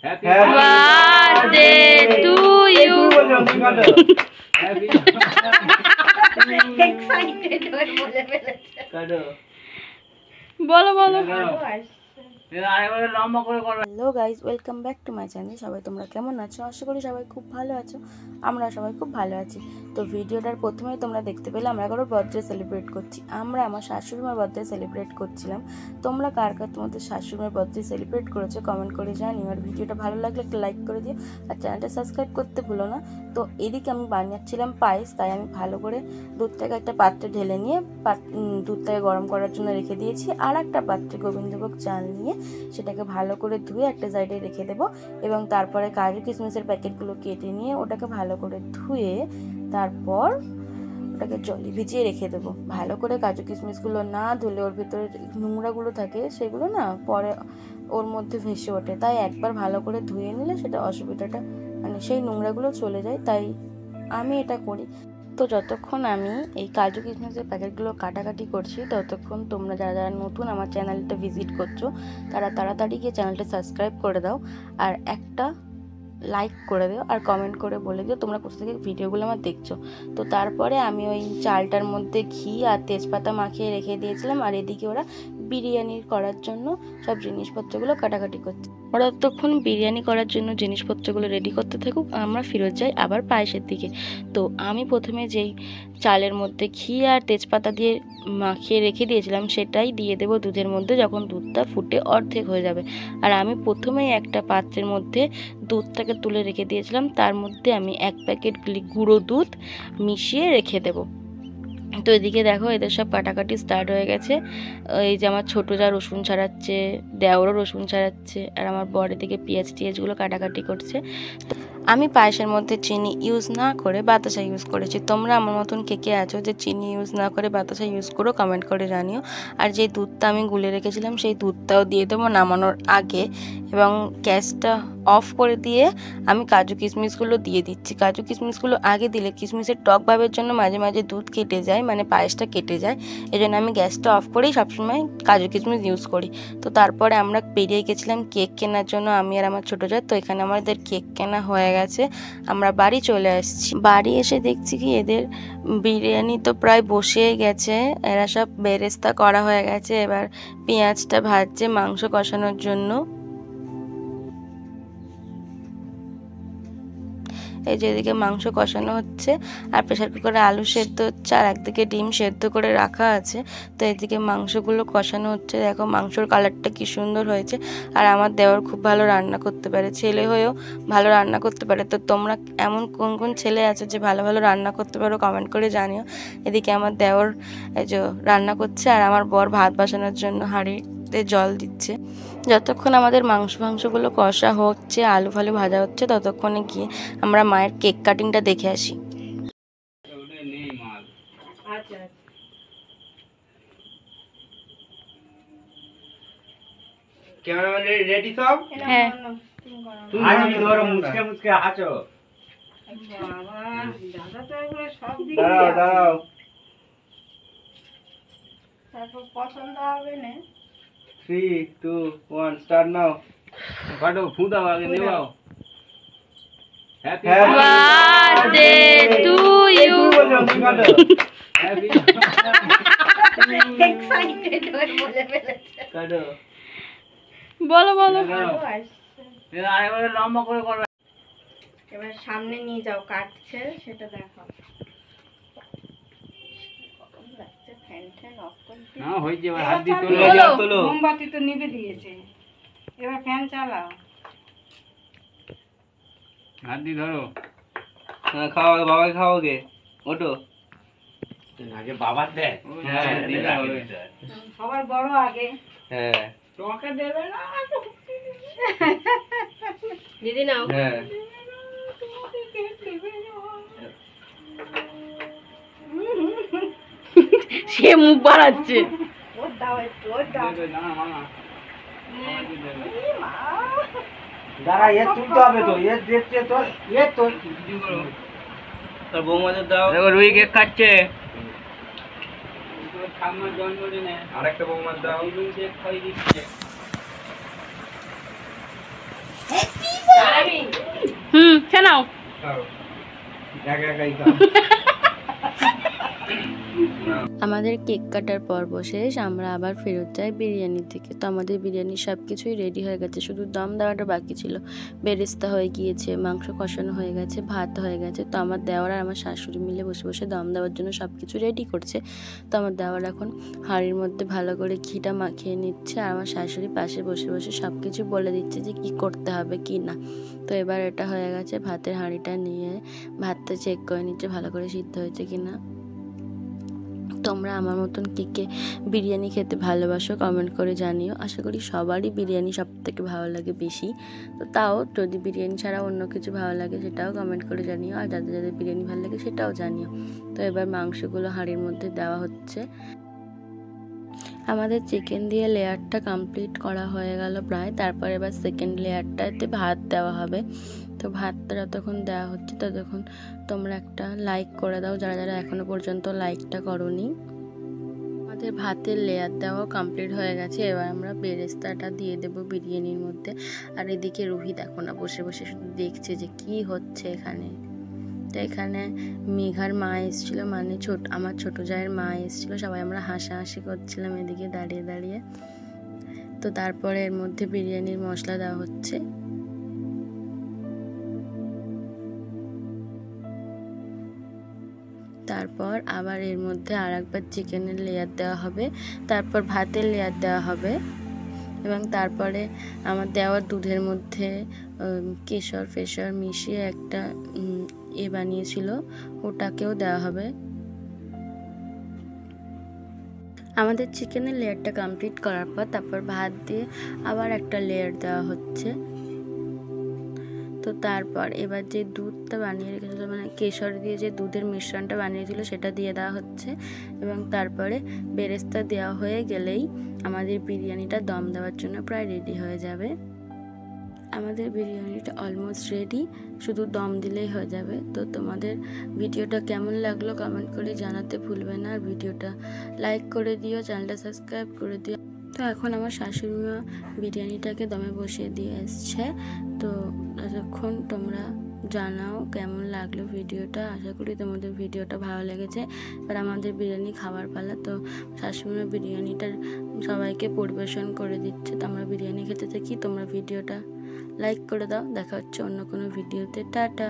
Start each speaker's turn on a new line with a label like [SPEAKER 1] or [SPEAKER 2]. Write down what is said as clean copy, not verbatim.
[SPEAKER 1] Happy birthday to you. বলো বলো। Hello guys, welcome back to my channel. সবাই তোমরা কেমন আছো? আশা করি সবাই খুব ভালো আছো। আমরা সবাই খুব ভালো আছি। তো ভিডিওটার প্রথমেই তোমরা দেখতে পেলে আমরা কারোর বার্থডে সেলিব্রেট করছি। আমরা আমার শাশুড়িমার বার্থডে সেলিব্রেট করছিলাম। তোমরা কার কার তোমাদের শাশুড়িমার বার্থডে সেলিব্রেট করেছো কমেন্ট করে জানিও। আর ভিডিওটা ভালো লাগলে একটা লাইক করে দিও আর চ্যানেলটা সাবস্ক্রাইব করতে ভুলো না। তো এদিকে আমি বানিয়েছিলাম পায়েস, তাই আমি ভালো করে দুধটাকে একটা পাত্রে ঢেলে নিয়ে দুধটাকে গরম করার জন্য রেখে দিয়েছি। আর একটা পাত্রে গোবিন্দভোগ চাল নিয়ে সেটাকে ভালো করে ধুয়ে একটা সাইডে রেখে দেবো এবং তারপরে কাজু কিশমিশের প্যাকেটগুলো কেটে নিয়ে ওটাকে ভালো করে ধুয়ে তারপর ওটাকে জলে ভিজিয়ে রেখে দেবো। ভালো করে কাজু কিশমিশগুলো না ধুলে ওর ভিতরে নোংরাগুলো থাকে, সেগুলো না পরে ওর মধ্যে ভেসে ওঠে। তাই একবার ভালো করে ধুয়ে নিলে সেটা অসুবিধাটা মানে সেই নোংরাগুলো চলে যায়, তাই আমি এটা করি। তো যতক্ষণ আমি এই কাজু কিশমিশের প্যাকেটগুলো কাটাকাটি করছি ততক্ষণ তোমরা যারা যারা নতুন আমার চ্যানেলটা ভিজিট করছো তারা তাড়াতাড়ি গিয়ে চ্যানেলটা সাবস্ক্রাইব করে দাও আর একটা লাইক করে দিও আর কমেন্ট করে বলে দিও তোমরা কোথা থেকে ভিডিওগুলো আমার দেখছো। তো তারপরে আমি ওই চালটার মধ্যে ঘি আর তেজপাতা মাখিয়ে রেখে দিয়েছিলাম আর এদিকে ওরা বিরিয়ানি করার জন্য সব জিনিসপত্রগুলো কাটাকাটি করছে। ওরা ততক্ষণ বিরিয়ানি করার জন্য জিনিসপত্রগুলো রেডি করতে থাকুক, আমরা ফিরত যাই আবার পায়েসের দিকে। তো আমি প্রথমে যেই চালের মধ্যে ঘি আর তেজপাতা দিয়ে মাখিয়ে রেখে দিয়েছিলাম সেটাই দিয়ে দেবো দুধের মধ্যে যখন দুধটা ফুটে অর্ধেক হয়ে যাবে। আর আমি প্রথমেই একটা পাত্রের মধ্যে দুধটাকে তুলে রেখে দিয়েছিলাম, তার মধ্যে আমি 1 প্যাকেট গুঁড়ো দুধ মিশিয়ে রেখে দেবো। তো এদিকে দেখো এদের সব কাটাকাটি স্টার্ট হয়ে গেছে। এই যে আমার ছোটো যা রসুন ছাড়াচ্ছে, দেওরও রসুন ছাড়াচ্ছে আর আমার বর এদিকে পেঁয়াজ টিয়াজগুলো কাটাকাটি করছে। আমি পায়েসের মধ্যে চিনি ইউজ না করে বাতাসা ইউজ করেছি। তোমরা আমার মতন কে কে আছো যে চিনি ইউজ না করে বাতাসা ইউজ করো কমেন্ট করে জানিও। আর যে দুধটা আমি গুলে রেখেছিলাম সেই দুধটাও দিয়ে দেবো নামানোর আগে এবং গ্যাসটা অফ করে দিয়ে আমি কাজু কিশমিশগুলো দিয়ে দিচ্ছি। কাজু কিশমিশগুলো আগে দিলে কিশমিশের টক ভাবের জন্য মাঝে মাঝে দুধ কেটে যায়, মানে পায়েসটা কেটে যায়। এই জন্য আমি গ্যাসটা অফ করেই সবসময় কাজু কিশমিশ ইউজ করি। তো তারপরে আমরা বেরিয়ে গেছিলাম কেক কেনার জন্য, আমি আর আমার ছোটো যা। তো এখানে আমাদের কেক কেনা হয়ে গেছে, আমরা বাড়ি চলে আসছি। বাড়ি এসে দেখছি কি এদের বিরিয়ানি তো প্রায় বসেই গেছে, এরা সব বেরেস্তা করা হয়ে গেছে। এবার পেঁয়াজটা ভাজছে মাংস কষানোর জন্য। এই যে এদিকে মাংস কষানো হচ্ছে আর প্রেশার কুকারে আলু সেদ্ধ হচ্ছে আর একদিকে ডিম সেদ্ধ করে রাখা আছে। তো এদিকে মাংসগুলো কষানো হচ্ছে। দেখো মাংসর কালারটা কি সুন্দর হয়েছে। আর আমার দেওর খুব ভালো রান্না করতে পারে, ছেলে হয়েও ভালো রান্না করতে পারে। তো তোমরা এমন কোন কোন ছেলে আছে যে ভালো ভালো রান্না করতে পারো কমেন্ট করে জানিও। এদিকে আমার দেওর এই যে রান্না করছে আর আমার বর ভাত বসানোর জন্য হাঁড়িতে জল দিচ্ছে। যতক্ষণ আমাদের মাংসগুলো কষা হচ্ছে আলু ফালু ভাজা হচ্ছে ততক্ষণে গিয়ে আমরা মায়ের কেক কাটিংটা দেখে আসি।
[SPEAKER 2] ক্যামেরাম্যান রেডি সব?
[SPEAKER 1] হ্যাঁ।
[SPEAKER 2] তুমি ধরো মুচকে মুচকে হাঁচো। বাবা দাদা তো এগুলো সব দিন দাঁড়াও। তারপর পছন্দ হবে না। 3 2 1 স্টার্ট নাও। কাটো ফুদা আগে নেবাও। Happy
[SPEAKER 1] birthday to you.
[SPEAKER 2] Happy excited হয়ে বলে ফেলেছে। কাটো
[SPEAKER 1] বলো বলো।
[SPEAKER 2] এর আরেকবার লম্বা করে করো। এবার সামনে নিয়ে যাও, কাটছে সেটা দেখাও। না হই যে হাত দিয়ে তোলো। মোমবাতি তো নিভে দিয়েছে, এবার ফ্যান চালাও। হাত দিয়ে ধরো। হ্যাঁ খাও, বাবাকে খাওয়াগে। ওঠো আগে বাবার দে। হ্যাঁ দিদা হবে সবার বড় আগে। হ্যাঁ তোমাকে দেবে না দিদি নাও। হ্যাঁ
[SPEAKER 1] সে মুখ বাড়াচ্ছে।
[SPEAKER 2] ওর দাও একটু, ওর দাও না মামা। দাঁড়া এর তুলতে হবে তো, এর দেখছে তো, এর তো তোর বৌমাদের দাও। দেখো রুই কেক খাচ্ছে। ঠাম্মার জন্মদিনে আরেকটা বৌমার দাও। রুই কেক খাইয়ে দিচ্ছে।
[SPEAKER 1] খেয়ে নাও। আমাদের কেক কাটার পর্ব শেষ, আমরা আবার ফেরত যাই বিরিয়ানি থেকে। তো আমাদের বিরিয়ানি সব কিছুই রেডি হয়ে গেছে, শুধু দম দেওয়াটা বাকি ছিল। বেরেস্তা হয়ে গিয়েছে, মাংস কষানো হয়ে গেছে, ভাত হয়ে গেছে। তো আমার দেওয়ার আর আমার শাশুড়ি মিলে বসে বসে দম দেওয়ার জন্য সব কিছু রেডি করছে। তো আমার দেওয়ার এখন হাঁড়ির মধ্যে ভালো করে ঘিটা মাখিয়ে নিচ্ছে, আর আমার শাশুড়ি পাশে বসে বসে সব কিছু বলে দিচ্ছে যে কি করতে হবে কি না। তো এবার এটা হয়ে গেছে, ভাতের হাঁড়িটা নিয়ে ভাতটা চেক করে নিচ্ছে ভালো করে সিদ্ধ হয়েছে কিনা। তোমরা আমার মতন কে কে বিরিয়ানি খেতে ভালোবাসো কমেন্ট করে জানিও। আশা করি সবারই বিরিয়ানি সব থেকে ভালো লাগে বেশি। তো তাও যদি বিরিয়ানি ছাড়া অন্য কিছু ভালো লাগে সেটাও কমেন্ট করে জানিও, আর যাদের যাদের বিরিয়ানি ভালো লাগে সেটাও জানিও। তো এবার মাংসগুলো হাঁড়ির মধ্যে দেওয়া হচ্ছে। আমাদের চিকেন দিয়ে লেয়ারটা কমপ্লিট করা হয়ে গেল প্রায়। তারপর এবার সেকেন্ড লেয়ারটাতে ভাত দেওয়া হবে। তো ভাতটা যতক্ষণ দেওয়া হচ্ছে ততক্ষণ তোমরা একটা লাইক করে দাও, যারা যারা এখনো পর্যন্ত লাইকটা করোনি। আমাদের ভাতের লেয়ার দেওয়া কমপ্লিট হয়ে গেছে, এবার আমরা বেরেস্তাটা দিয়ে দেব বিরিয়ানির মধ্যে। আর এদিকে রুহি দেখো না বসে বসে শুধু দেখছে যে কি হচ্ছে এখানে। তো এখানে মেঘার মা এসেছিলো, মানে আমার ছোট জায়ের মা এসেছিলো, সবাই আমরা হাসাহাসি করছিলাম এদিকে দাঁড়িয়ে দাঁড়িয়ে। তো তারপরে এর মধ্যে বিরিয়ানির মশলা দেওয়া হচ্ছে। তারপর আবার এর মধ্যে আর একবার চিকেনের লেয়ার দেওয়া হবে, তারপর ভাতের লেয়ার দেওয়া হবে, এবং তারপরে আমার দেওয়ার দুধের মধ্যে কেশর ফেশর মিশিয়ে একটা বানিয়েছিল, ওটাকেও দেওয়া হবে। আমাদের চিকেনের লেয়ারটা কমপ্লিট করার পর তারপর ভাত দিয়ে আবার একটা লেয়ার দেওয়া হচ্ছে। তো তারপর এবার যে দুধটা বানিয়ে রেখেছিলো, মানে কেশর দিয়ে যে দুধের মিশ্রণটা বানিয়েছিল সেটা দিয়ে দেওয়া হচ্ছে, এবং তারপরে বেরেস্তা দেওয়া হয়ে গেলেই আমাদের বিরিয়ানিটা দম দেওয়ার জন্য প্রায় রেডি হয়ে যাবে। আমাদের বিরিয়ানিটা অলমোস্ট রেডি, শুধু দম দিলেই হয়ে যাবে। তো তোমাদের ভিডিওটা কেমন লাগলো কমেন্ট করে জানাতে ভুলবে না, আর ভিডিওটা লাইক করে দিও, চ্যানেলটা সাবস্ক্রাইব করে দিও। তো এখন আমার শাশুড়ি মা বিরিয়ানিটাকে দমে বসিয়ে দিয়ে এসছে। তো ততক্ষণ তোমরা জানাও কেমন লাগলো ভিডিওটা। আশা করি তোমাদের ভিডিওটা ভালো লেগেছে। এবার আমাদের বিরিয়ানি খাবার পালা। তো শাশুড়ি মা বিরিয়ানিটা সবাইকে পরিবেশন করে দিচ্ছে। তো আমরা বিরিয়ানি খেতে থাকি, তোমরা ভিডিওটা লাইক করে দাও। দেখা হচ্ছে অন্য কোনো ভিডিওতে। টাটা।